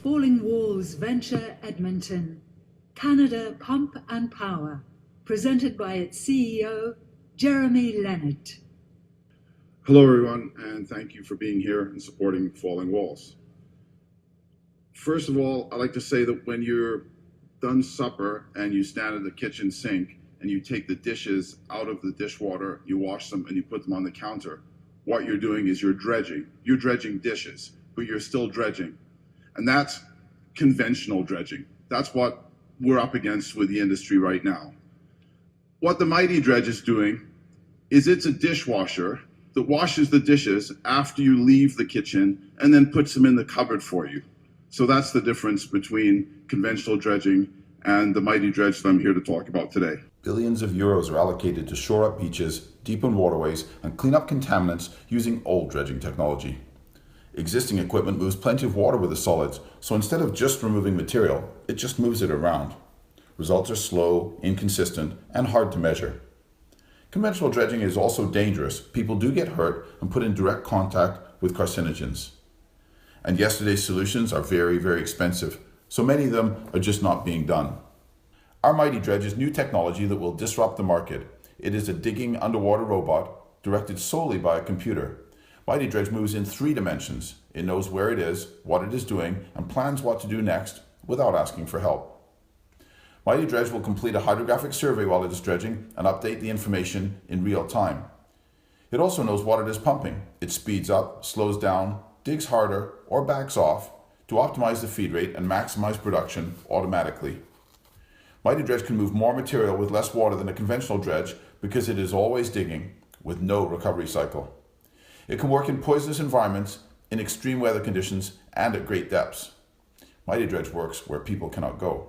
Falling Walls Venture Edmonton, Canada Pump and Power, presented by its CEO, Jeremy Leonard. Hello everyone, and thank you for being here and supporting Falling Walls. First of all, I'd like to say that when you're done supper and you stand at the kitchen sink and you take the dishes out of the dishwater, you wash them and you put them on the counter, what you're doing is you're dredging. You're dredging dishes, but you're still dredging. And that's conventional dredging. That's what we're up against with the industry right now. What the Mighty Dredge is doing is it's a dishwasher that washes the dishes after you leave the kitchen and then puts them in the cupboard for you. So that's the difference between conventional dredging and the Mighty Dredge that I'm here to talk about today. Billions of euros are allocated to shore up beaches, deepen waterways, and clean up contaminants using old dredging technology. Existing equipment moves plenty of water with the solids, so instead of just removing material, it just moves it around. Results are slow, inconsistent, and hard to measure. Conventional dredging is also dangerous. People do get hurt and put in direct contact with carcinogens. And yesterday's solutions are very, very expensive, so many of them are just not being done. Our Mighty Dredge is new technology that will disrupt the market. It is a digging underwater robot directed solely by a computer. Mighty Dredge moves in 3 dimensions. It knows where it is, what it is doing, and plans what to do next without asking for help. Mighty Dredge will complete a hydrographic survey while it is dredging and update the information in real time. It also knows what it is pumping. It speeds up, slows down, digs harder, or backs off to optimize the feed rate and maximize production automatically. Mighty Dredge can move more material with less water than a conventional dredge because it is always digging with no recovery cycle. It can work in poisonous environments, in extreme weather conditions, and at great depths. Mighty Dredge works where people cannot go.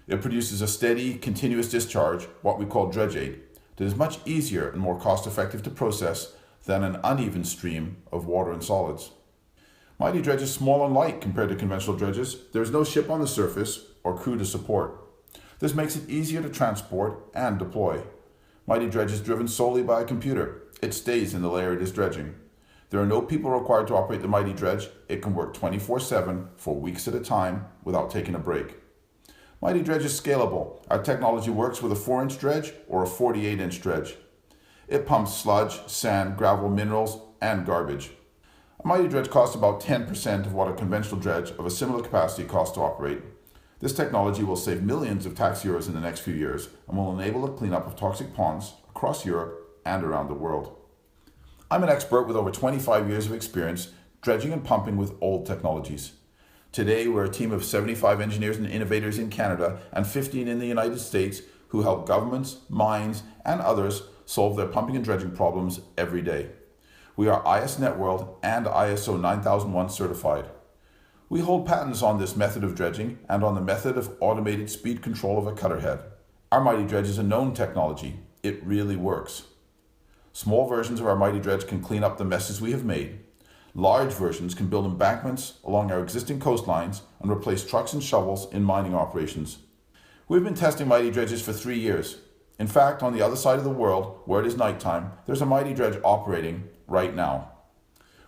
It produces a steady, continuous discharge, what we call dredgeate, that is much easier and more cost-effective to process than an uneven stream of water and solids. Mighty Dredge is small and light compared to conventional dredges. There is no ship on the surface or crew to support. This makes it easier to transport and deploy. Mighty Dredge is driven solely by a computer. It stays in the layer it is dredging. There are no people required to operate the Mighty Dredge. It can work 24/7 for weeks at a time without taking a break. Mighty Dredge is scalable. Our technology works with a 4-inch dredge or a 48-inch dredge. It pumps sludge, sand, gravel, minerals, and garbage. A Mighty Dredge costs about 10% of what a conventional dredge of a similar capacity costs to operate. This technology will save millions of tax euros in the next few years and will enable the cleanup of toxic ponds across Europe and around the world. I'm an expert with over 25 years of experience dredging and pumping with old technologies. Today, we're a team of 75 engineers and innovators in Canada and 15 in the United States who help governments, mines, and others solve their pumping and dredging problems every day. We are IS Net World and ISO 9001 certified. We hold patents on this method of dredging and on the method of automated speed control of a cutter head. Our Mighty Dredge is a known technology. It really works. Small versions of our Mighty Dredge can clean up the messes we have made. Large versions can build embankments along our existing coastlines and replace trucks and shovels in mining operations. We've been testing Mighty Dredges for 3 years. In fact, on the other side of the world, where it is nighttime, there's a Mighty Dredge operating right now.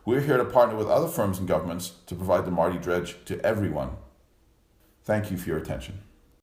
We're here to partner with other firms and governments to provide the Mighty Dredge to everyone. Thank you for your attention.